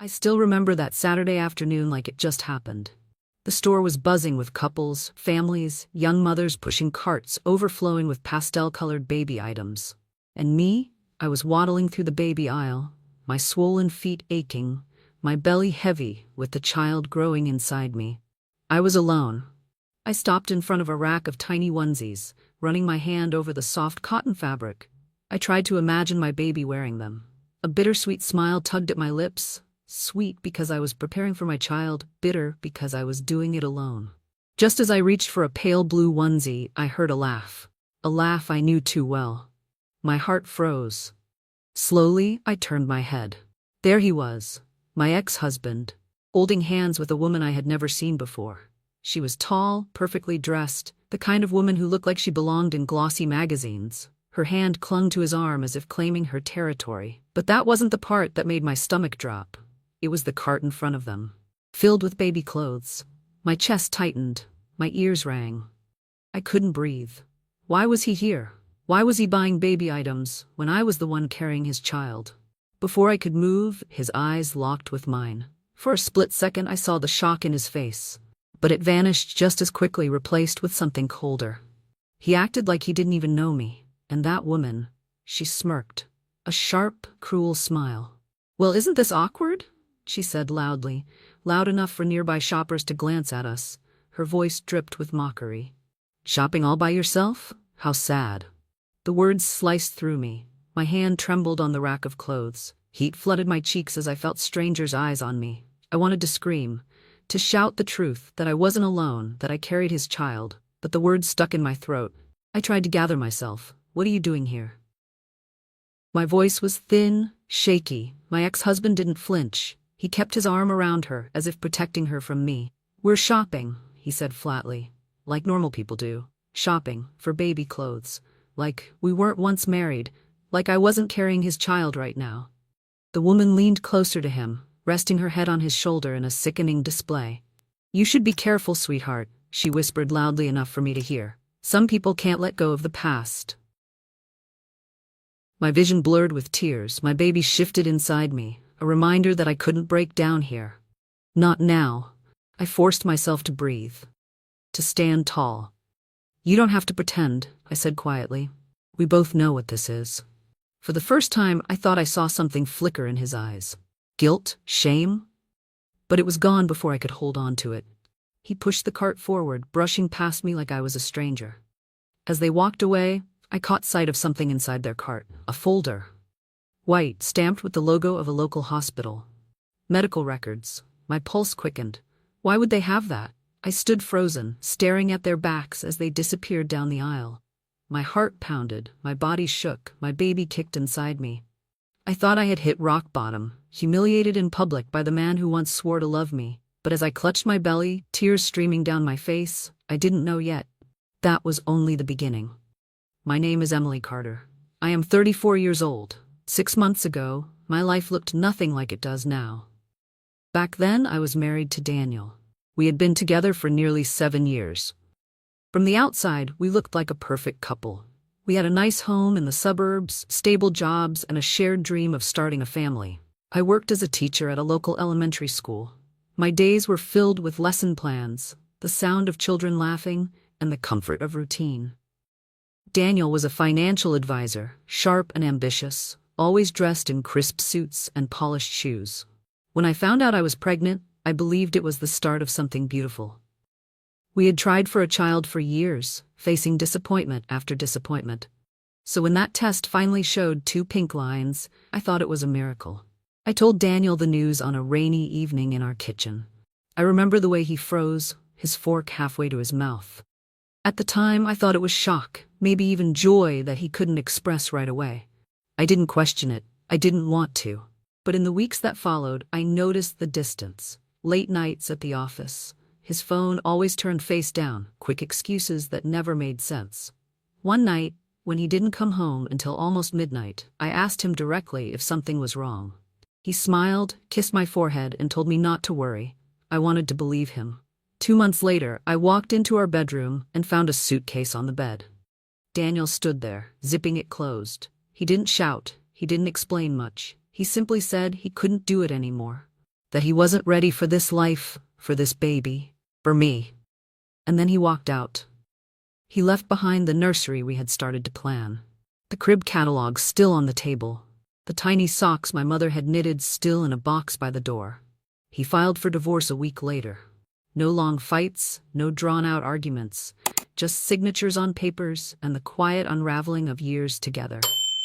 I still remember that Saturday afternoon like it just happened. The store was buzzing with couples, families, young mothers pushing carts overflowing with pastel-colored baby items. And me? I was waddling through the baby aisle, my swollen feet aching, my belly heavy with the child growing inside me. I was alone. I stopped in front of a rack of tiny onesies, running my hand over the soft cotton fabric. I tried to imagine my baby wearing them. A bittersweet smile tugged at my lips, sweet because I was preparing for my child, bitter because I was doing it alone. Just as I reached for a pale blue onesie, I heard a laugh I knew too well. My heart froze. Slowly, I turned my head. There he was, my ex-husband, holding hands with a woman I had never seen before. She was tall, perfectly dressed, the kind of woman who looked like she belonged in glossy magazines. Her hand clung to his arm as if claiming her territory. But that wasn't the part that made my stomach drop. It was the cart in front of them, filled with baby clothes. My chest tightened, my ears rang. I couldn't breathe. Why was he here? Why was he buying baby items when I was the one carrying his child? Before I could move, his eyes locked with mine. For a split second, I saw the shock in his face. But it vanished just as quickly, replaced with something colder. He acted like he didn't even know me. And that woman, she smirked. A sharp, cruel smile. "Well, isn't this awkward?" she said loudly, loud enough for nearby shoppers to glance at us. Her voice dripped with mockery. "Shopping all by yourself? How sad." The words sliced through me. My hand trembled on the rack of clothes. Heat flooded my cheeks as I felt strangers' eyes on me. I wanted to scream, to shout the truth, that I wasn't alone, that I carried his child, but the words stuck in my throat. I tried to gather myself. "What are you doing here?" My voice was thin, shaky. My ex-husband didn't flinch. He kept his arm around her, as if protecting her from me. "We're shopping," he said flatly, like normal people do. "Shopping for baby clothes. Like we weren't once married. Like I wasn't carrying his child right now." The woman leaned closer to him, resting her head on his shoulder in a sickening display. "You should be careful, sweetheart," she whispered loudly enough for me to hear. "Some people can't let go of the past." My vision blurred with tears. My baby shifted inside me, a reminder that I couldn't break down here. Not now. I forced myself to breathe, to stand tall. "You don't have to pretend," I said quietly. "We both know what this is." For the first time, I thought I saw something flicker in his eyes. Guilt? Shame? But it was gone before I could hold on to it. He pushed the cart forward, brushing past me like I was a stranger. As they walked away, I caught sight of something inside their cart. A folder. White, stamped with the logo of a local hospital. Medical records. My pulse quickened. Why would they have that? I stood frozen, staring at their backs as they disappeared down the aisle. My heart pounded, my body shook, my baby kicked inside me. I thought I had hit rock bottom, humiliated in public by the man who once swore to love me. But as I clutched my belly, tears streaming down my face, I didn't know yet. That was only the beginning. My name is Emily Carter. I am 34 years old. 6 months ago, my life looked nothing like it does now. Back then, I was married to Daniel. We had been together for nearly 7 years. From the outside, we looked like a perfect couple. We had a nice home in the suburbs, stable jobs, and a shared dream of starting a family. I worked as a teacher at a local elementary school. My days were filled with lesson plans, the sound of children laughing, and the comfort of routine. Daniel was a financial advisor, sharp and ambitious, always dressed in crisp suits and polished shoes. When I found out I was pregnant, I believed it was the start of something beautiful. We had tried for a child for years, facing disappointment after disappointment. So when that test finally showed 2 pink lines, I thought it was a miracle. I told Daniel the news on a rainy evening in our kitchen. I remember the way he froze, his fork halfway to his mouth. At the time, I thought it was shock, maybe even joy that he couldn't express right away. I didn't question it. I didn't want to. But in the weeks that followed, I noticed the distance. Late nights at the office. His phone always turned face down, quick excuses that never made sense. One night, when he didn't come home until almost midnight, I asked him directly if something was wrong. He smiled, kissed my forehead, and told me not to worry. I wanted to believe him. 2 months later, I walked into our bedroom and found a suitcase on the bed. Daniel stood there, zipping it closed. He didn't shout. He didn't explain much. He simply said he couldn't do it anymore. that he wasn't ready for this life, for this baby, for me. And then he walked out. He left behind the nursery we had started to plan, the crib catalog still on the table, the tiny socks my mother had knitted still in a box by the door. He filed for divorce a week later. No long fights, no drawn-out arguments, just signatures on papers and the quiet unraveling of years together.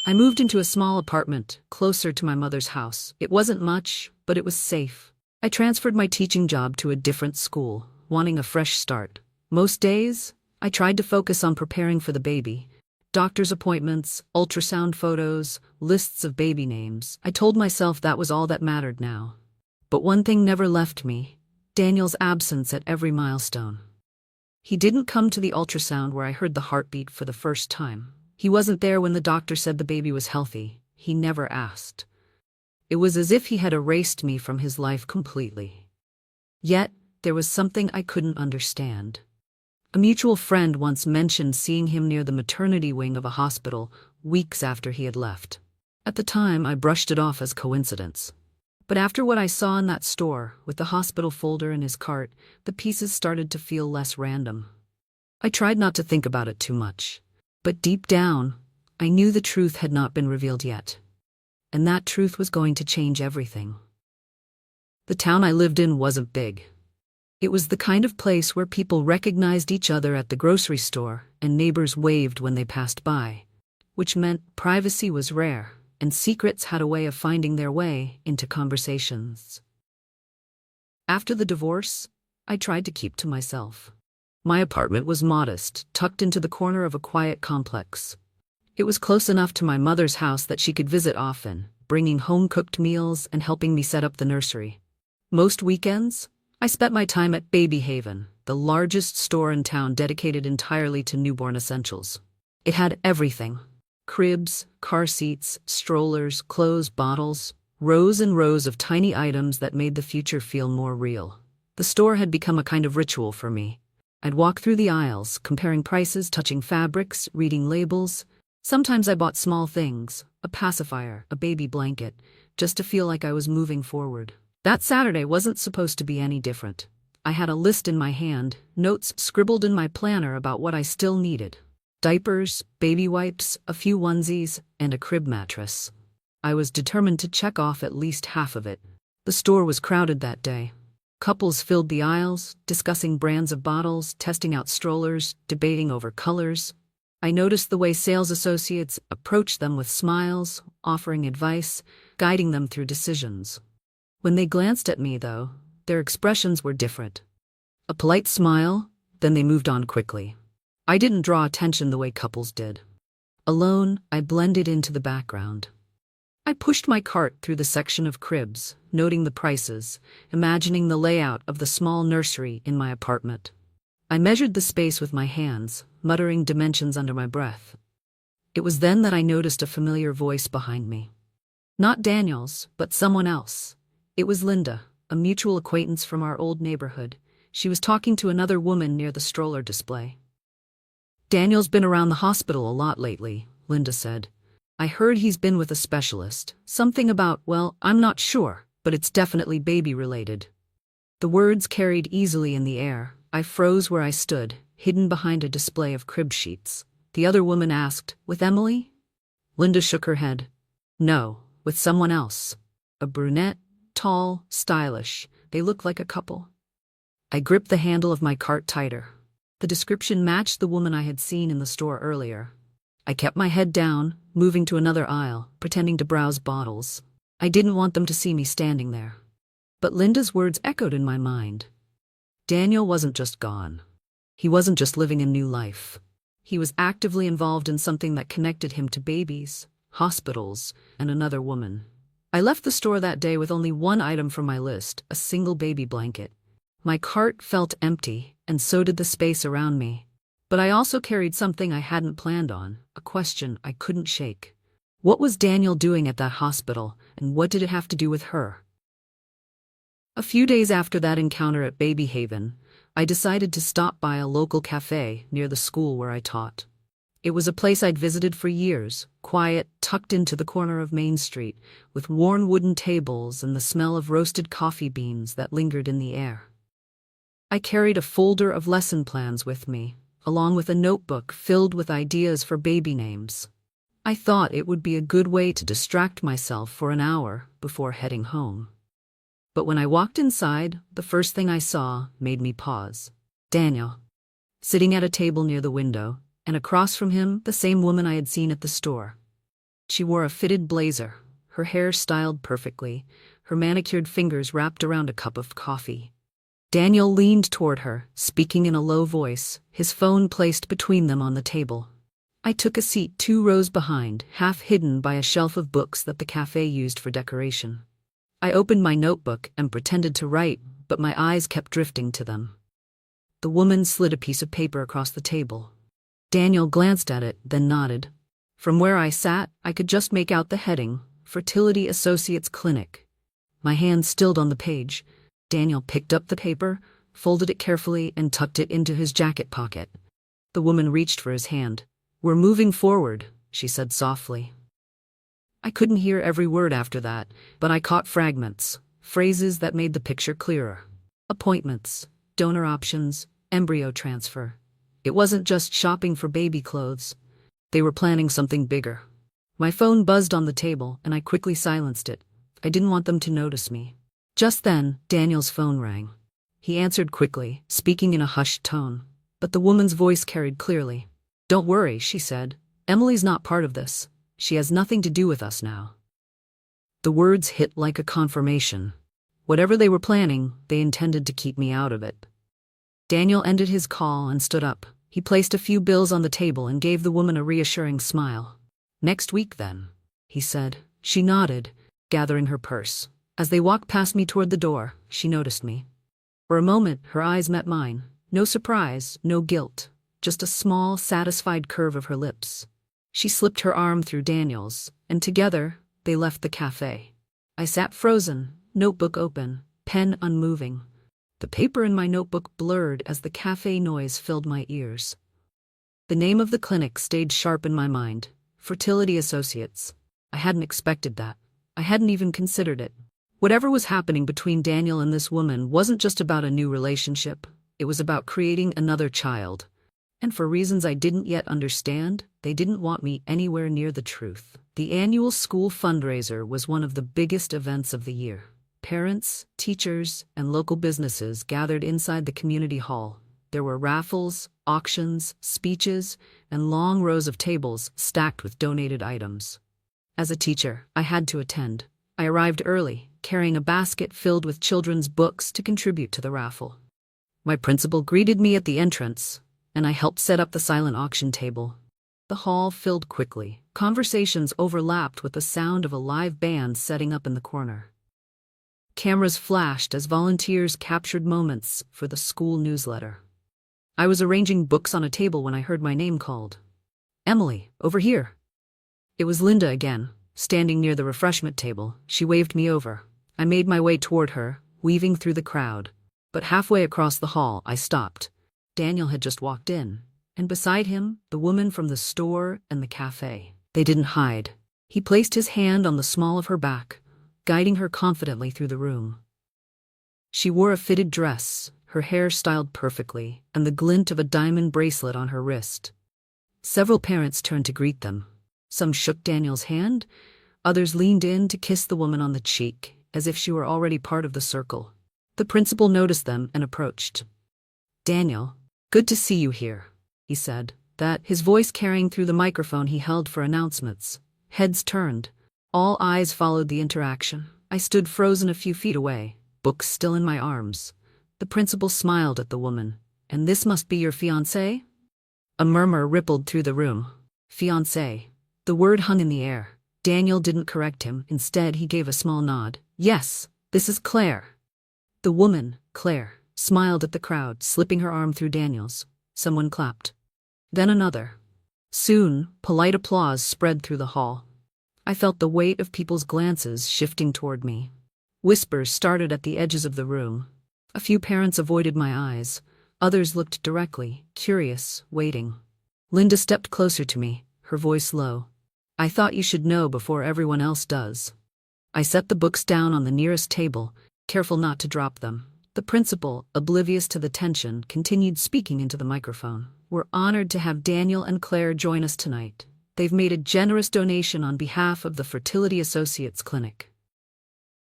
I moved into a small apartment, closer to my mother's house. It wasn't much, but it was safe. I transferred my teaching job to a different school, wanting a fresh start. Most days, I tried to focus on preparing for the baby. Doctor's appointments, ultrasound photos, lists of baby names. I told myself that was all that mattered now. But one thing never left me: Daniel's absence at every milestone. He didn't come to the ultrasound where I heard the heartbeat for the first time. He wasn't there when the doctor said the baby was healthy. He never asked. It was as if he had erased me from his life completely. Yet, there was something I couldn't understand. A mutual friend once mentioned seeing him near the maternity wing of a hospital weeks after he had left. At the time, I brushed it off as coincidence. But after what I saw in that store, with the hospital folder in his cart, the pieces started to feel less random. I tried not to think about it too much. But deep down, I knew the truth had not been revealed yet. And that truth was going to change everything. The town I lived in wasn't big. It was the kind of place where people recognized each other at the grocery store and neighbors waved when they passed by, which meant privacy was rare and secrets had a way of finding their way into conversations. After the divorce, I tried to keep to myself. My apartment was modest, tucked into the corner of a quiet complex. It was close enough to my mother's house that she could visit often, bringing home-cooked meals and helping me set up the nursery. Most weekends, I spent my time at Baby Haven, the largest store in town dedicated entirely to newborn essentials. It had everything: cribs, car seats, strollers, clothes, bottles, rows and rows of tiny items that made the future feel more real. The store had become a kind of ritual for me. I'd walk through the aisles, comparing prices, touching fabrics, reading labels. Sometimes I bought small things, a pacifier, a baby blanket, just to feel like I was moving forward. That Saturday wasn't supposed to be any different. I had a list in my hand, notes scribbled in my planner about what I still needed: diapers, baby wipes, a few onesies, and a crib mattress. I was determined to check off at least half of it. The store was crowded that day. Couples filled the aisles, discussing brands of bottles, testing out strollers, debating over colors. I noticed the way sales associates approached them with smiles, offering advice, guiding them through decisions. When they glanced at me, though, their expressions were different. A polite smile, then they moved on quickly. I didn't draw attention the way couples did. Alone, I blended into the background. I pushed my cart through the section of cribs, noting the prices, imagining the layout of the small nursery in my apartment. I measured the space with my hands, muttering dimensions under my breath. It was then that I noticed a familiar voice behind me. Not Daniel's, but someone else. It was Linda, a mutual acquaintance from our old neighborhood. She was talking to another woman near the stroller display. "Daniel's been around the hospital a lot lately," Linda said. "I heard he's been with a specialist. Something about, well, I'm not sure, but it's definitely baby-related." The words carried easily in the air. I froze where I stood, hidden behind a display of crib sheets. The other woman asked, "With Emily?" Linda shook her head. "No, with someone else. A brunette, tall, stylish. They look like a couple." I gripped the handle of my cart tighter. The description matched the woman I had seen in the store earlier. I kept my head down, moving to another aisle, pretending to browse bottles. I didn't want them to see me standing there. But Linda's words echoed in my mind. Daniel wasn't just gone. He wasn't just living a new life. He was actively involved in something that connected him to babies, hospitals, and another woman. I left the store that day with only one item from my list: a single baby blanket. My cart felt empty, and so did the space around me. But I also carried something I hadn't planned on, a question I couldn't shake. What was Daniel doing at that hospital, and what did it have to do with her? A few days after that encounter at Baby Haven, I decided to stop by a local cafe near the school where I taught. It was a place I'd visited for years, quiet, tucked into the corner of Main Street, with worn wooden tables and the smell of roasted coffee beans that lingered in the air. I carried a folder of lesson plans with me, along with a notebook filled with ideas for baby names. I thought it would be a good way to distract myself for an hour before heading home. But when I walked inside, the first thing I saw made me pause. Daniel, sitting at a table near the window, and across from him, the same woman I had seen at the store. She wore a fitted blazer, her hair styled perfectly, her manicured fingers wrapped around a cup of coffee. Daniel leaned toward her, speaking in a low voice, his phone placed between them on the table. I took a seat 2 rows behind, half hidden by a shelf of books that the cafe used for decoration. I opened my notebook and pretended to write, but my eyes kept drifting to them. The woman slid a piece of paper across the table. Daniel glanced at it, then nodded. From where I sat, I could just make out the heading, Fertility Associates Clinic. My hand stilled on the page. Daniel picked up the paper, folded it carefully, and tucked it into his jacket pocket. The woman reached for his hand. "We're moving forward," she said softly. I couldn't hear every word after that, but I caught fragments, phrases that made the picture clearer. Appointments, donor options, embryo transfer. It wasn't just shopping for baby clothes. They were planning something bigger. My phone buzzed on the table, and I quickly silenced it. I didn't want them to notice me. Just then, Daniel's phone rang. He answered quickly, speaking in a hushed tone, but the woman's voice carried clearly. "Don't worry," she said. "Emily's not part of this. She has nothing to do with us now." The words hit like a confirmation. Whatever they were planning, they intended to keep me out of it. Daniel ended his call and stood up. He placed a few bills on the table and gave the woman a reassuring smile. "Next week, then," he said. She nodded, gathering her purse. As they walked past me toward the door, she noticed me. For a moment, her eyes met mine. No surprise, no guilt, just a small, satisfied curve of her lips. She slipped her arm through Daniel's, and together, they left the cafe. I sat frozen, notebook open, pen unmoving. The paper in my notebook blurred as the cafe noise filled my ears. The name of the clinic stayed sharp in my mind. Fertility Associates. I hadn't expected that. I hadn't even considered it. Whatever was happening between Daniel and this woman wasn't just about a new relationship. It was about creating another child. And for reasons I didn't yet understand, they didn't want me anywhere near the truth. The annual school fundraiser was one of the biggest events of the year. Parents, teachers, and local businesses gathered inside the community hall. There were raffles, auctions, speeches, and long rows of tables stacked with donated items. As a teacher, I had to attend. I arrived early, carrying a basket filled with children's books to contribute to the raffle. My principal greeted me at the entrance, and I helped set up the silent auction table. The hall filled quickly. Conversations overlapped with the sound of a live band setting up in the corner. Cameras flashed as volunteers captured moments for the school newsletter. I was arranging books on a table when I heard my name called. "Emily, over here." It was Linda again, standing near the refreshment table. She waved me over. I made my way toward her, weaving through the crowd. But halfway across the hall, I stopped. Daniel had just walked in, and beside him, the woman from the store and the cafe. They didn't hide. He placed his hand on the small of her back, guiding her confidently through the room. She wore a fitted dress, her hair styled perfectly, and the glint of a diamond bracelet on her wrist. Several parents turned to greet them. Some shook Daniel's hand, others leaned in to kiss the woman on the cheek, as if she were already part of the circle. The principal noticed them and approached. "Daniel, good to see you here," he said, his voice carrying through the microphone he held for announcements. Heads turned. All eyes followed the interaction. I stood frozen a few feet away, books still in my arms. The principal smiled at the woman. "And this must be your fiancé?" A murmur rippled through the room. Fiancé. The word hung in the air. Daniel didn't correct him. Instead, he gave a small nod. "Yes, this is Claire." The woman, Claire, smiled at the crowd, slipping her arm through Daniel's. Someone clapped. Then another. Soon, polite applause spread through the hall. I felt the weight of people's glances shifting toward me. Whispers started at the edges of the room. A few parents avoided my eyes. Others looked directly, curious, waiting. Linda stepped closer to me, her voice low. I thought you should know before everyone else does. I set the books down on the nearest table, careful not to drop them. The principal, oblivious to the tension, continued speaking into the microphone. We're honored to have Daniel and Claire join us tonight. They've made a generous donation on behalf of the Fertility Associates Clinic.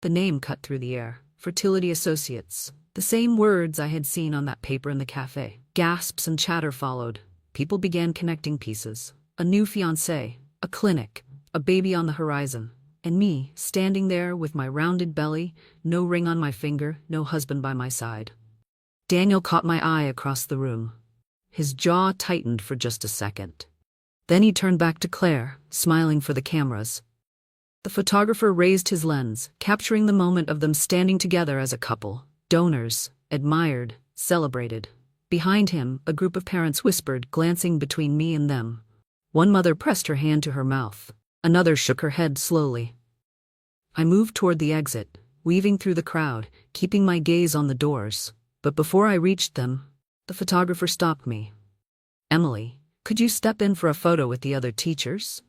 The name cut through the air. Fertility Associates. The same words I had seen on that paper in the cafe. Gasps and chatter followed. People began connecting pieces. A new fiancé, a clinic, a baby on the horizon. And me, standing there with my rounded belly, no ring on my finger, no husband by my side. Daniel caught my eye across the room. His jaw tightened for just a second. Then he turned back to Claire, smiling for the cameras. The photographer raised his lens, capturing the moment of them standing together as a couple. Donors, admired, celebrated. Behind him, a group of parents whispered, glancing between me and them. One mother pressed her hand to her mouth. Another shook her head slowly. I moved toward the exit, weaving through the crowd, keeping my gaze on the doors. But before I reached them, the photographer stopped me. Emily, could you step in for a photo with the other teachers?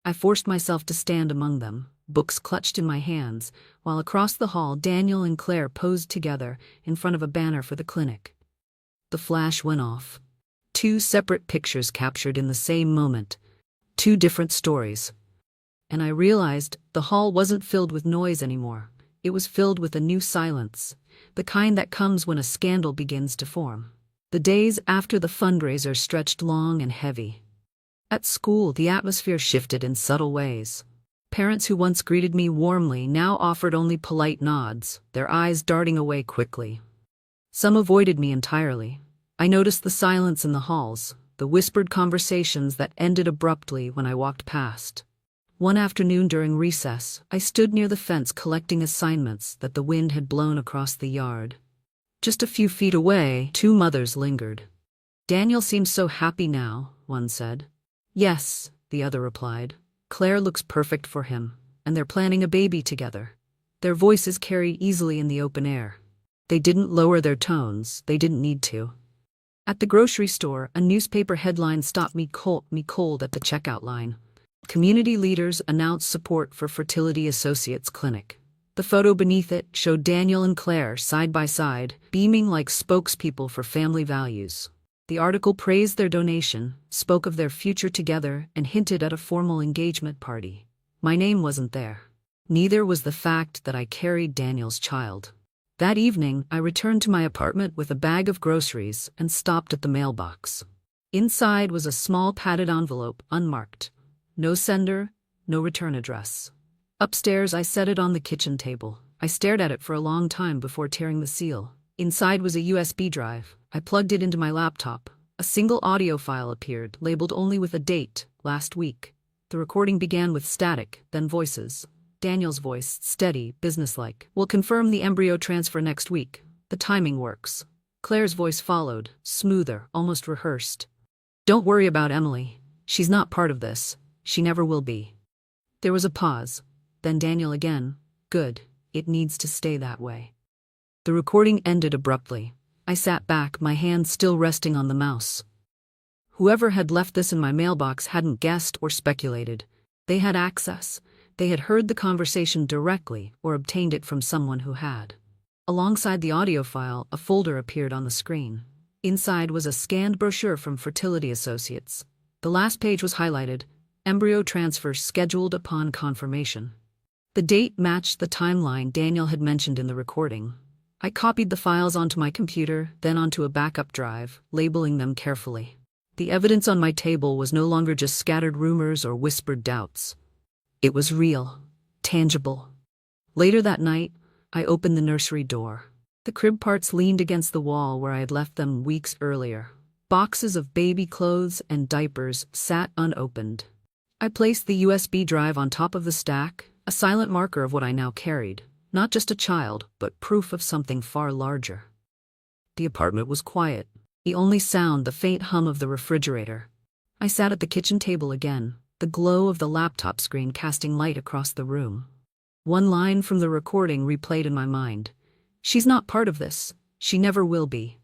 I forced myself to stand among them, books clutched in my hands, while across the hall Daniel and Claire posed together in front of a banner for the clinic. The flash went off. 2 separate pictures captured in the same moment. 2 different stories. And I realized the hall wasn't filled with noise anymore. It was filled with a new silence, the kind that comes when a scandal begins to form. The days after the fundraiser stretched long and heavy. At school, the atmosphere shifted in subtle ways. Parents who once greeted me warmly now offered only polite nods, their eyes darting away quickly. Some avoided me entirely. I noticed the silence in the halls, the whispered conversations that ended abruptly when I walked past. One afternoon during recess, I stood near the fence collecting assignments that the wind had blown across the yard. Just a few feet away, 2 mothers lingered. Daniel seems so happy now, one said. Yes, the other replied. Claire looks perfect for him, and they're planning a baby together. Their voices carried easily in the open air. They didn't lower their tones, they didn't need to. At the grocery store, a newspaper headline stopped me cold at the checkout line. Community leaders announced support for Fertility Associates Clinic. The photo beneath it showed Daniel and Claire side by side, beaming like spokespeople for family values. The article praised their donation, spoke of their future together, and hinted at a formal engagement party. My name wasn't there. Neither was the fact that I carried Daniel's child. That evening, I returned to my apartment with a bag of groceries and stopped at the mailbox. Inside was a small padded envelope, unmarked. No sender, no return address. Upstairs, I set it on the kitchen table. I stared at it for a long time before tearing the seal. Inside was a USB drive. I plugged it into my laptop. A single audio file appeared, labeled only with a date, last week. The recording began with static, then voices. Daniel's voice, steady, businesslike. We'll confirm the embryo transfer next week. The timing works. Claire's voice followed, smoother, almost rehearsed. Don't worry about Emily. She's not part of this. She never will be. There was a pause. Then Daniel again. Good. It needs to stay that way. The recording ended abruptly. I sat back, my hand still resting on the mouse. Whoever had left this in my mailbox hadn't guessed or speculated. They had access. They had heard the conversation directly or obtained it from someone who had. Alongside the audio file, a folder appeared on the screen. Inside was a scanned brochure from Fertility Associates. The last page was highlighted, embryo transfer scheduled upon confirmation. The date matched the timeline Daniel had mentioned in the recording. I copied the files onto my computer, then onto a backup drive, labeling them carefully. The evidence on my table was no longer just scattered rumors or whispered doubts. It was real, tangible. Later that night, I opened the nursery door. The crib parts leaned against the wall where I had left them weeks earlier. Boxes of baby clothes and diapers sat unopened. I placed the USB drive on top of the stack, a silent marker of what I now carried. Not just a child, but proof of something far larger. The apartment was quiet. The only sound, the faint hum of the refrigerator. I sat at the kitchen table again, the glow of the laptop screen casting light across the room. One line from the recording replayed in my mind. She's not part of this. She never will be.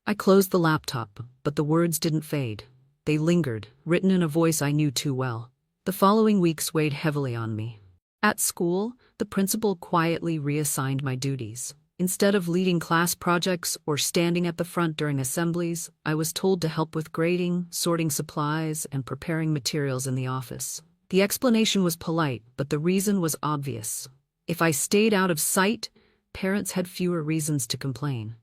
I closed the laptop, but the words didn't fade. They lingered, written in a voice I knew too well. The following weeks weighed heavily on me. At school, the principal quietly reassigned my duties. Instead of leading class projects or standing at the front during assemblies, I was told to help with grading, sorting supplies, and preparing materials in the office. The explanation was polite, but the reason was obvious. If I stayed out of sight, parents had fewer reasons to complain.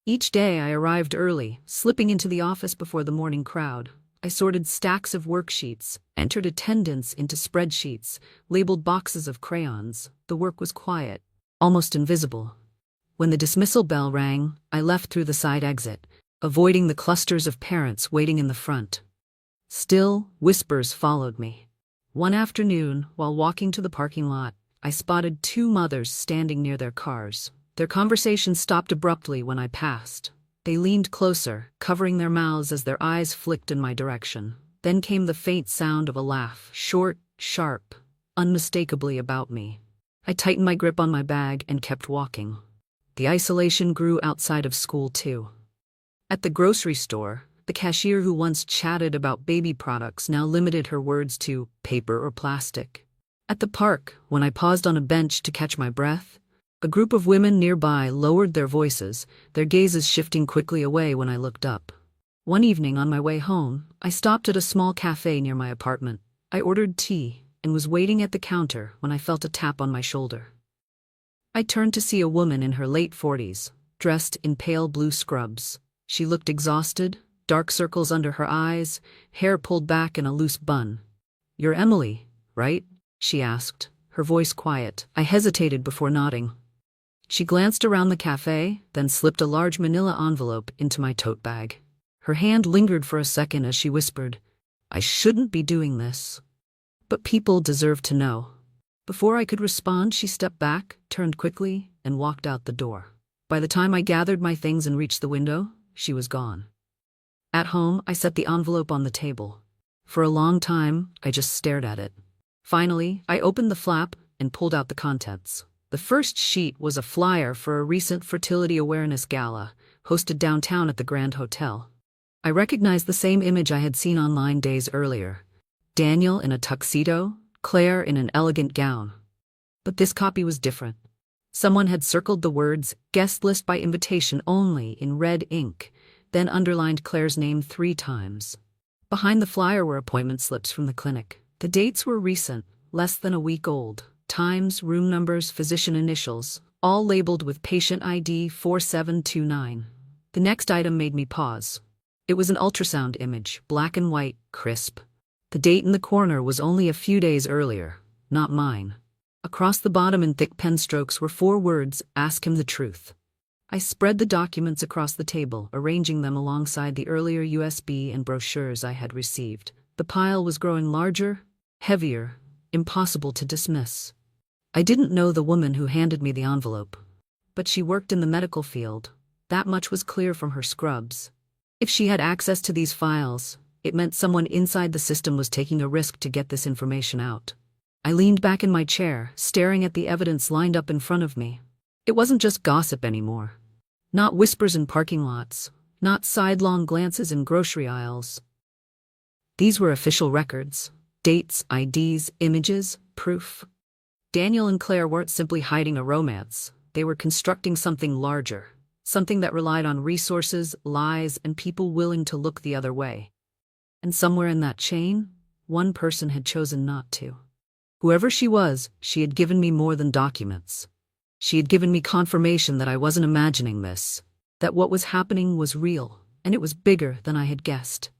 Each day I arrived early, slipping into the office before the morning crowd. I sorted stacks of worksheets, entered attendance into spreadsheets, labeled boxes of crayons. The work was quiet, almost invisible. When the dismissal bell rang, I left through the side exit, avoiding the clusters of parents waiting in the front. Still, whispers followed me. One afternoon, while walking to the parking lot, I spotted two mothers standing near their cars. Their conversation stopped abruptly when I passed. They leaned closer, covering their mouths as their eyes flicked in my direction. Then came the faint sound of a laugh, short, sharp, unmistakably about me. I tightened my grip on my bag and kept walking. The isolation grew outside of school, too. At the grocery store, the cashier who once chatted about baby products now limited her words to paper or plastic. At the park, when I paused on a bench to catch my breath, a group of women nearby lowered their voices, their gazes shifting quickly away when I looked up. One evening on my way home, I stopped at a small cafe near my apartment. I ordered tea and was waiting at the counter when I felt a tap on my shoulder. I turned to see a woman in her late 40s, dressed in pale blue scrubs. She looked exhausted, dark circles under her eyes, hair pulled back in a loose bun. "You're Emily, right?" she asked, her voice quiet. I hesitated before nodding. She glanced around the cafe, then slipped a large manila envelope into my tote bag. Her hand lingered for a second as she whispered, "I shouldn't be doing this. But people deserve to know." Before I could respond, she stepped back, turned quickly, and walked out the door. By the time I gathered my things and reached the window, she was gone. At home, I set the envelope on the table. For a long time, I just stared at it. Finally, I opened the flap and pulled out the contents. The first sheet was a flyer for a recent fertility awareness gala, hosted downtown at the Grand Hotel. I recognized the same image I had seen online days earlier. Daniel in a tuxedo, Claire in an elegant gown. But this copy was different. Someone had circled the words, "Guest list by invitation only," in red ink, then underlined Claire's name 3 times. Behind the flyer were appointment slips from the clinic. The dates were recent, less than a week old. Times, room numbers, physician initials, all labeled with patient ID 4729. The next item made me pause. It was an ultrasound image, black and white, crisp. The date in the corner was only a few days earlier, not mine. Across the bottom in thick pen strokes were 4 words, "Ask him the truth." I spread the documents across the table, arranging them alongside the earlier USB and brochures I had received. The pile was growing larger, heavier, impossible to dismiss. I didn't know the woman who handed me the envelope, but she worked in the medical field. That much was clear from her scrubs. If she had access to these files, it meant someone inside the system was taking a risk to get this information out. I leaned back in my chair, staring at the evidence lined up in front of me. It wasn't just gossip anymore. Not whispers in parking lots, not sidelong glances in grocery aisles. These were official records. Dates, IDs, images, proof. Daniel and Claire weren't simply hiding a romance. They were constructing something larger, something that relied on resources, lies, and people willing to look the other way. And somewhere in that chain, one person had chosen not to. Whoever she was, she had given me more than documents. She had given me confirmation that I wasn't imagining this, that what was happening was real, and it was bigger than I had guessed.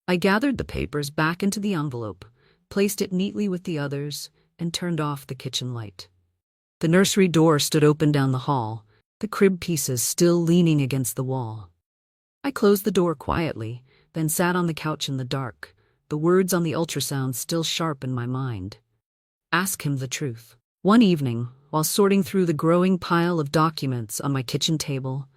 I gathered the papers back into the envelope, placed it neatly with the others, and turned off the kitchen light. The nursery door stood open down the hall, the crib pieces still leaning against the wall. I closed the door quietly, then sat on the couch in the dark, the words on the ultrasound still sharp in my mind. Ask him the truth. One evening, while sorting through the growing pile of documents on my kitchen table,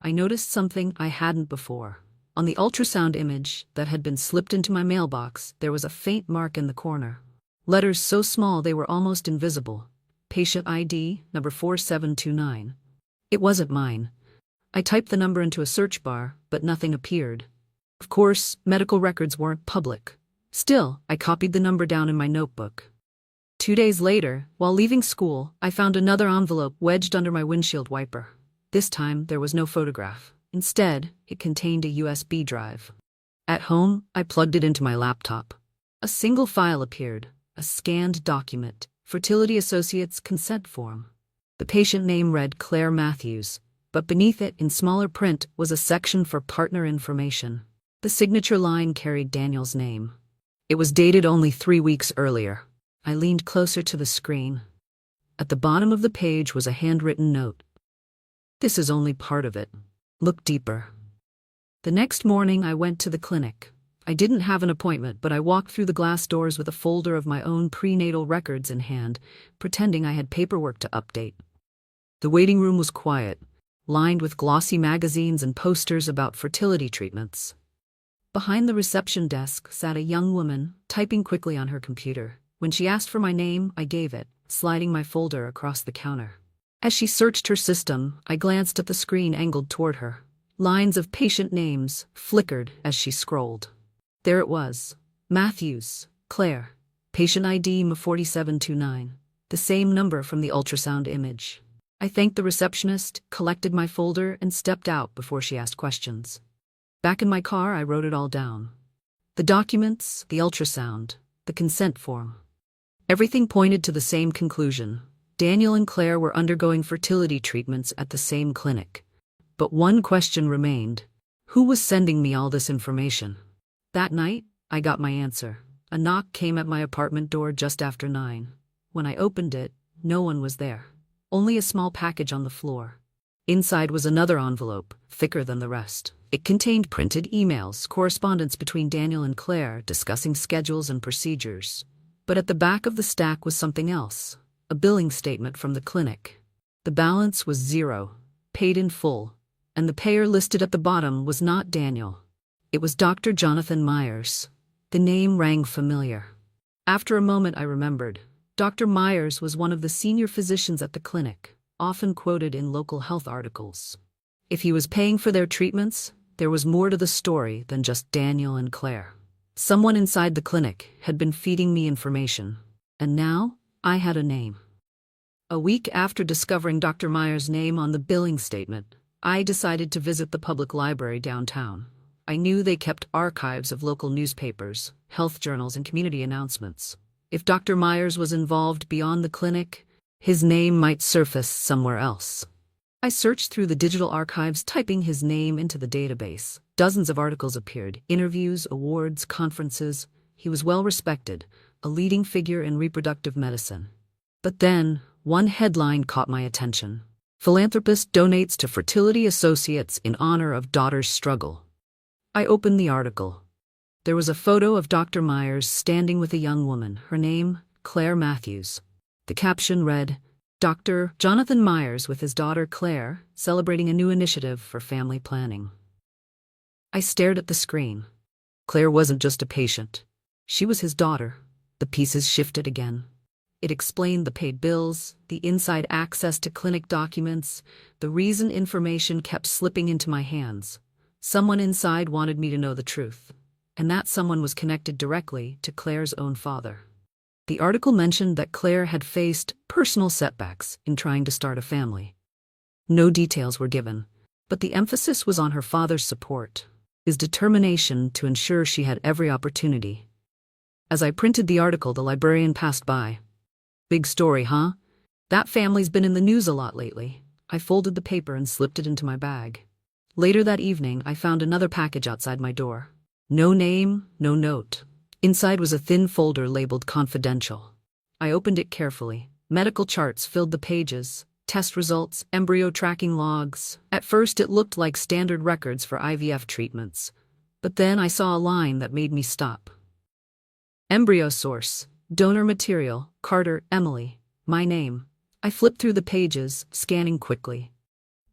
I noticed something I hadn't before. On the ultrasound image that had been slipped into my mailbox, there was a faint mark in the corner. Letters so small they were almost invisible. Patient ID, number 4729. It wasn't mine. I typed the number into a search bar, but nothing appeared. Of course, medical records weren't public. Still, I copied the number down in my notebook. 2 days later, while leaving school, I found another envelope wedged under my windshield wiper. This time, there was no photograph. Instead, it contained a USB drive. At home, I plugged it into my laptop. A single file appeared, a scanned document, Fertility Associates consent form. The patient name read Claire Matthews, but beneath it, in smaller print, was a section for partner information. The signature line carried Daniel's name. It was dated only 3 weeks earlier. I leaned closer to the screen. At the bottom of the page was a handwritten note. "This is only part of it. Look deeper." The next morning, I went to the clinic. I didn't have an appointment, but I walked through the glass doors with a folder of my own prenatal records in hand, pretending I had paperwork to update. The waiting room was quiet, lined with glossy magazines and posters about fertility treatments. Behind the reception desk sat a young woman, typing quickly on her computer. When she asked for my name, I gave it, sliding my folder across the counter. As she searched her system, I glanced at the screen angled toward her. Lines of patient names flickered as she scrolled. There it was. Matthews, Claire. Patient ID M4729. The same number from the ultrasound image. I thanked the receptionist, collected my folder, and stepped out before she asked questions. Back in my car, I wrote it all down. The documents, the ultrasound, the consent form. Everything pointed to the same conclusion. Daniel and Claire were undergoing fertility treatments at the same clinic. But one question remained. Who was sending me all this information? That night, I got my answer. A knock came at my apartment door just after 9. When I opened it, no one was there. Only a small package on the floor. Inside was another envelope, thicker than the rest. It contained printed emails, correspondence between Daniel and Claire discussing schedules and procedures. But at the back of the stack was something else. A billing statement from the clinic. The balance was 0, paid in full, and the payer listed at the bottom was not Daniel. It was Dr. Jonathan Myers. The name rang familiar. After a moment, I remembered. Dr. Myers was one of the senior physicians at the clinic, often quoted in local health articles. If he was paying for their treatments, there was more to the story than just Daniel and Claire. Someone inside the clinic had been feeding me information, and now I had a name. A week after discovering Dr. Myers' name on the billing statement, I decided to visit the public library downtown. I knew they kept archives of local newspapers, health journals, and community announcements. If Dr. Myers was involved beyond the clinic, his name might surface somewhere else. I searched through the digital archives, typing his name into the database. Dozens of articles appeared, interviews, awards, conferences. He was well respected, a leading figure in reproductive medicine. But then, one headline caught my attention. Philanthropist donates to Fertility Associates in honor of daughter's struggle. I opened the article. There was a photo of Dr. Myers standing with a young woman, her name, Claire Matthews. The caption read, Dr. Jonathan Myers with his daughter Claire, celebrating a new initiative for family planning. I stared at the screen. Claire wasn't just a patient. She was his daughter. The pieces shifted again. It explained the paid bills, the inside access to clinic documents, the reason information kept slipping into my hands. Someone inside wanted me to know the truth, and that someone was connected directly to Claire's own father. The article mentioned that Claire had faced personal setbacks in trying to start a family. No details were given, but the emphasis was on her father's support, his determination to ensure she had every opportunity. As I printed the article, the librarian passed by. Big story, huh? That family's been in the news a lot lately. I folded the paper and slipped it into my bag. Later that evening, I found another package outside my door. No name, no note. Inside was a thin folder labeled confidential. I opened it carefully. Medical charts filled the pages, test results, embryo tracking logs. At first it looked like standard records for IVF treatments, but then I saw a line that made me stop. Embryo source, donor material, Carter, Emily, my name. I flipped through the pages, scanning quickly.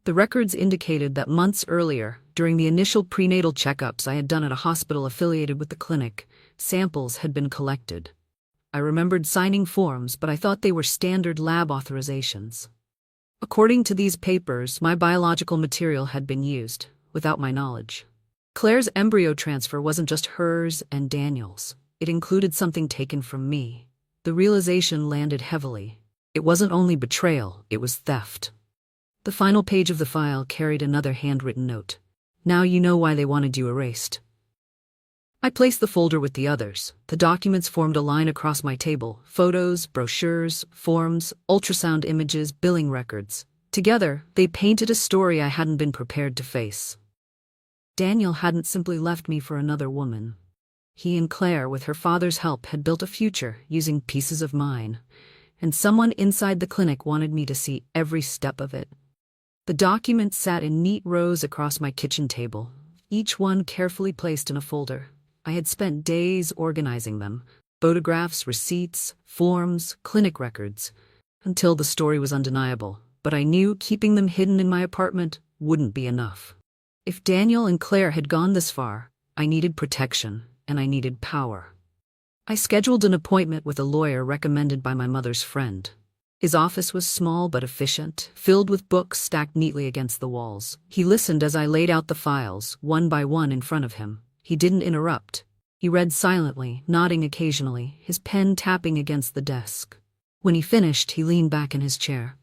The records indicated that months earlier, during the initial prenatal checkups I had done at a hospital affiliated with the clinic, samples had been collected. I remembered signing forms, but I thought they were standard lab authorizations. According to these papers, my biological material had been used, without my knowledge. Claire's embryo transfer wasn't just hers and Daniel's. It included something taken from me. The realization landed heavily. It wasn't only betrayal, it was theft. The final page of the file carried another handwritten note. Now you know why they wanted you erased. I placed the folder with the others. The documents formed a line across my table. Photos, brochures, forms, ultrasound images, billing records. Together, they painted a story I hadn't been prepared to face. Daniel hadn't simply left me for another woman. He and Claire, with her father's help, had built a future using pieces of mine. And someone inside the clinic wanted me to see every step of it. The documents sat in neat rows across my kitchen table, each one carefully placed in a folder. I had spent days organizing them, photographs, receipts, forms, clinic records, until the story was undeniable. But I knew keeping them hidden in my apartment wouldn't be enough. If Daniel and Claire had gone this far, I needed protection, and I needed power. I scheduled an appointment with a lawyer recommended by my mother's friend. His office was small but efficient, filled with books stacked neatly against the walls. He listened as I laid out the files, one by one in front of him. He didn't interrupt. He read silently, nodding occasionally, his pen tapping against the desk. When he finished, he leaned back in his chair.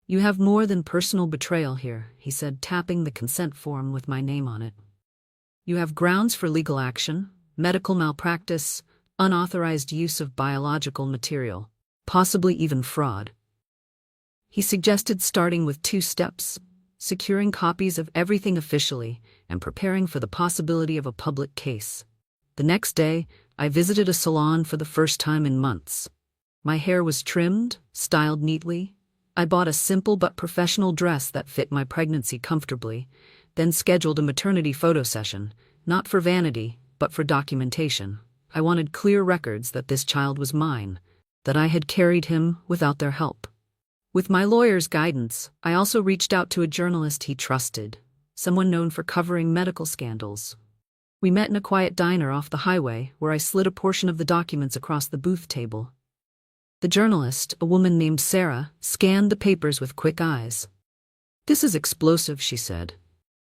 "You have more than personal betrayal here," he said, tapping the consent form with my name on it. "You have grounds for legal action, medical malpractice, unauthorized use of biological material, possibly even fraud." He suggested starting with 2 steps, securing copies of everything officially and preparing for the possibility of a public case. The next day, I visited a salon for the first time in months. My hair was trimmed, styled neatly. I bought a simple but professional dress that fit my pregnancy comfortably, then scheduled a maternity photo session, not for vanity, but for documentation. I wanted clear records that this child was mine, that I had carried him without their help. With my lawyer's guidance, I also reached out to a journalist he trusted, someone known for covering medical scandals. We met in a quiet diner off the highway where I slid a portion of the documents across the booth table. The journalist, a woman named Sarah, scanned the papers with quick eyes. "This is explosive," she said.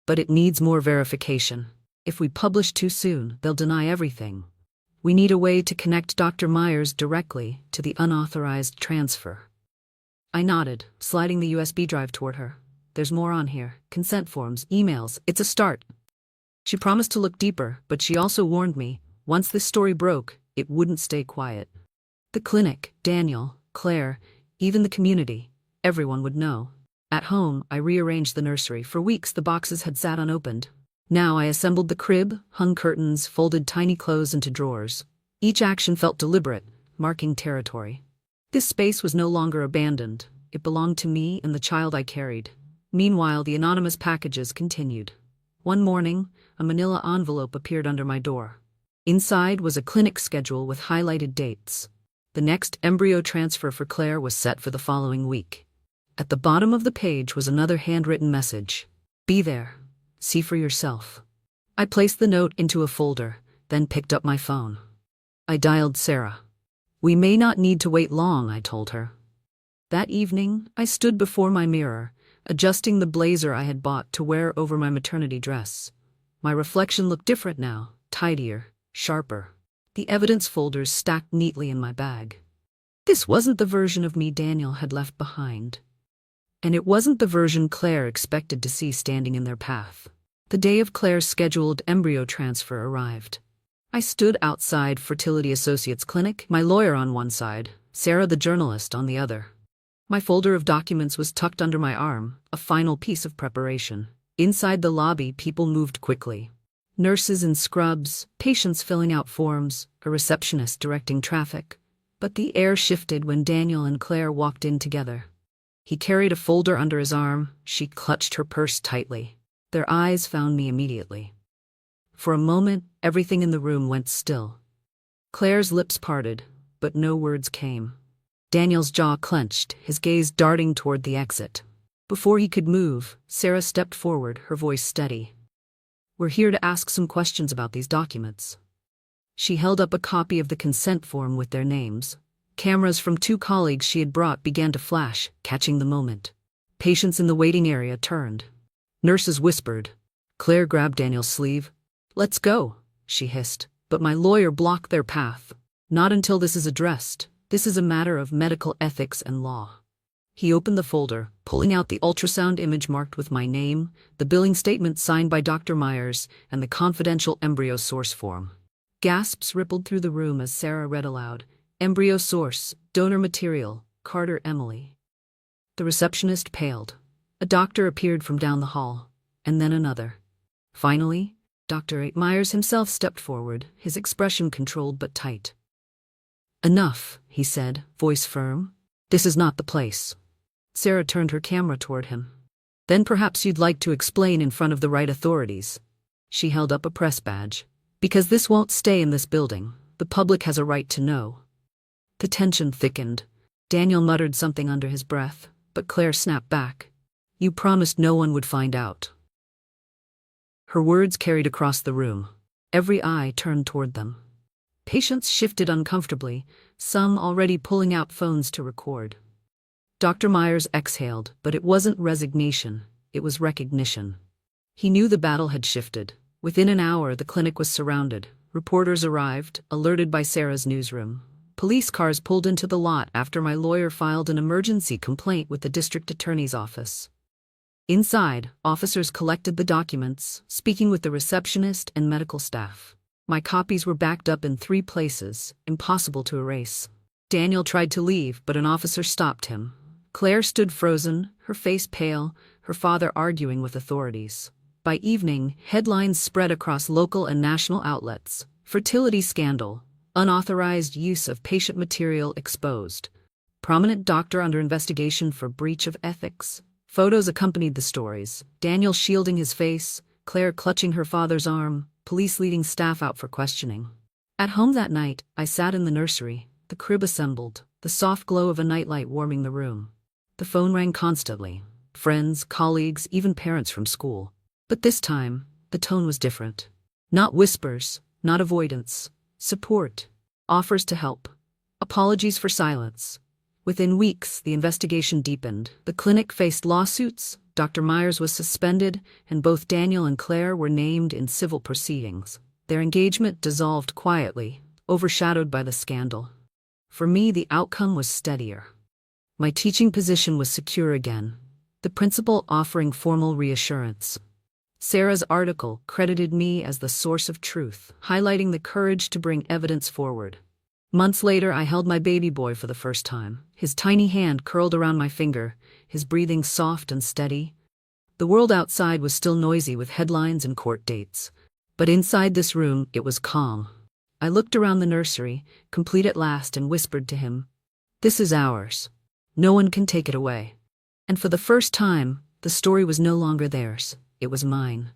"But it needs more verification. If we publish too soon, they'll deny everything. We need a way to connect Dr. Myers directly to the unauthorized transfer." I nodded, sliding the USB drive toward her. "There's more on here. Consent forms, emails. It's a start." She promised to look deeper, but she also warned me, once this story broke, it wouldn't stay quiet. The clinic, Daniel, Claire, even the community, everyone would know. At home, I rearranged the nursery. For weeks, the boxes had sat unopened. Now I assembled the crib, hung curtains, folded tiny clothes into drawers. Each action felt deliberate, marking territory. This space was no longer abandoned. It belonged to me and the child I carried. Meanwhile, the anonymous packages continued. One morning, a manila envelope appeared under my door. Inside was a clinic schedule with highlighted dates. The next embryo transfer for Claire was set for the following week. At the bottom of the page was another handwritten message. "Be there. See for yourself." I placed the note into a folder, then picked up my phone. I dialed Sarah. "We may not need to wait long," I told her. That evening, I stood before my mirror, adjusting the blazer I had bought to wear over my maternity dress. My reflection looked different now, tidier, sharper. The evidence folders stacked neatly in my bag. This wasn't the version of me Daniel had left behind. And it wasn't the version Claire expected to see standing in their path. The day of Claire's scheduled embryo transfer arrived. I stood outside Fertility Associates Clinic, my lawyer on one side, Sarah the journalist on the other. My folder of documents was tucked under my arm, a final piece of preparation. Inside the lobby, people moved quickly. Nurses in scrubs, patients filling out forms, a receptionist directing traffic. But the air shifted when Daniel and Claire walked in together. He carried a folder under his arm. She clutched her purse tightly. Their eyes found me immediately. For a moment, everything in the room went still. Claire's lips parted, but no words came. Daniel's jaw clenched, his gaze darting toward the exit. Before he could move, Sarah stepped forward, her voice steady. "We're here to ask some questions about these documents." She held up a copy of the consent form with their names. Cameras from 2 colleagues she had brought began to flash, catching the moment. Patients in the waiting area turned. Nurses whispered. Claire grabbed Daniel's sleeve. "Let's go," she hissed, but my lawyer blocked their path. "Not until this is addressed. This is a matter of medical ethics and law." He opened the folder, pulling out the ultrasound image marked with my name, the billing statement signed by Dr. Myers, and the confidential embryo source form. Gasps rippled through the room as Sarah read aloud, "Embryo source, donor material, Carter Emily." The receptionist paled. A doctor appeared from down the hall, and then another. Finally, Dr. Myers himself stepped forward, his expression controlled but tight. "Enough," he said, voice firm. "This is not the place." Sarah turned her camera toward him. "Then perhaps you'd like to explain in front of the right authorities." She held up a press badge. "Because this won't stay in this building. The public has a right to know." The tension thickened. Daniel muttered something under his breath, but Claire snapped back. "You promised no one would find out." Her words carried across the room. Every eye turned toward them. Patients shifted uncomfortably, some already pulling out phones to record. Dr. Myers exhaled, but it wasn't resignation, it was recognition. He knew the battle had shifted. Within an hour, the clinic was surrounded. Reporters arrived, alerted by Sarah's newsroom. Police cars pulled into the lot after my lawyer filed an emergency complaint with the district attorney's office. Inside, officers collected the documents, speaking with the receptionist and medical staff. My copies were backed up in 3 places, impossible to erase. Daniel tried to leave, but an officer stopped him. Claire stood frozen, her face pale, her father arguing with authorities. By evening, headlines spread across local and national outlets. Fertility scandal, unauthorized use of patient material exposed. Prominent doctor under investigation for breach of ethics. Photos accompanied the stories, Daniel shielding his face, Claire clutching her father's arm, police leading staff out for questioning. At home that night, I sat in the nursery, the crib assembled, the soft glow of a nightlight warming the room. The phone rang constantly. Friends, colleagues, even parents from school. But this time, the tone was different. Not whispers, not avoidance. Support. Offers to help. Apologies for silence. Within weeks, the investigation deepened. The clinic faced lawsuits, Dr. Myers was suspended, and both Daniel and Claire were named in civil proceedings. Their engagement dissolved quietly, overshadowed by the scandal. For me, the outcome was steadier. My teaching position was secure again, the principal offering formal reassurance. Sarah's article credited me as the source of truth, highlighting the courage to bring evidence forward. Months later, I held my baby boy for the first time, his tiny hand curled around my finger, his breathing soft and steady. The world outside was still noisy with headlines and court dates. But inside this room, it was calm. I looked around the nursery, complete at last, and whispered to him, "This is ours. No one can take it away." And for the first time, the story was no longer theirs, it was mine.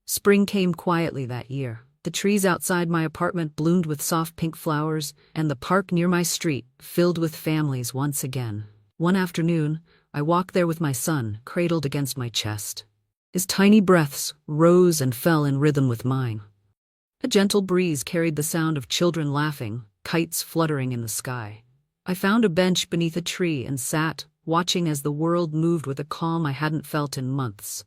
Spring came quietly that year. The trees outside my apartment bloomed with soft pink flowers, and the park near my street filled with families once again. One afternoon, I walked there with my son, cradled against my chest. His tiny breaths rose and fell in rhythm with mine. A gentle breeze carried the sound of children laughing, kites fluttering in the sky. I found a bench beneath a tree and sat, watching as the world moved with a calm I hadn't felt in months.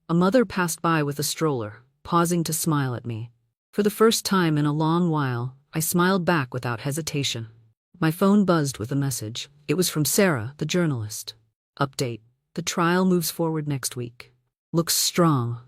A mother passed by with a stroller, pausing to smile at me. For the first time in a long while, I smiled back without hesitation. My phone buzzed with a message. It was from Sarah, the journalist. Update. The trial moves forward next week. Looks strong.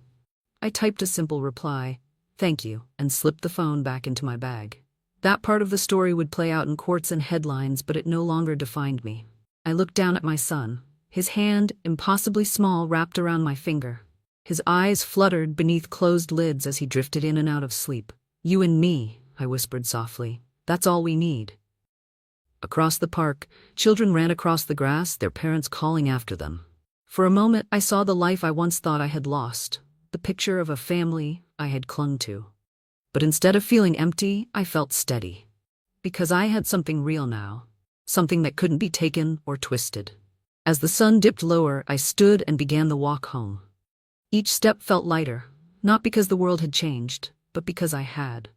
I typed a simple reply, "Thank you," and slipped the phone back into my bag. That part of the story would play out in courts and headlines, but it no longer defined me. I looked down at my son, his hand, impossibly small, wrapped around my finger. His eyes fluttered beneath closed lids as he drifted in and out of sleep. "You and me," I whispered softly. "That's all we need." Across the park, children ran across the grass, their parents calling after them. For a moment, I saw the life I once thought I had lost, the picture of a family I had clung to. But instead of feeling empty, I felt steady. Because I had something real now, something that couldn't be taken or twisted. As the sun dipped lower, I stood and began the walk home. Each step felt lighter, not because the world had changed, but because I had.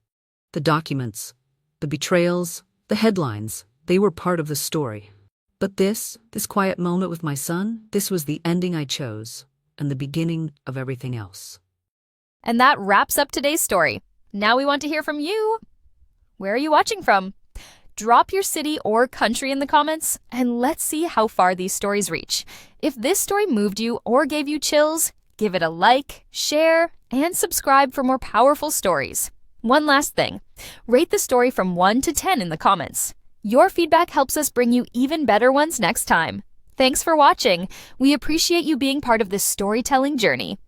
The documents, the betrayals, the headlines, they were part of the story. But this quiet moment with my son, this was the ending I chose, and the beginning of everything else. And that wraps up today's story. Now we want to hear from you. Where are you watching from? Drop your city or country in the comments, and let's see how far these stories reach. If this story moved you or gave you chills, give it a like, share, and subscribe for more powerful stories. One last thing, rate the story from 1 to 10 in the comments. Your feedback helps us bring you even better ones next time. Thanks for watching. We appreciate you being part of this storytelling journey.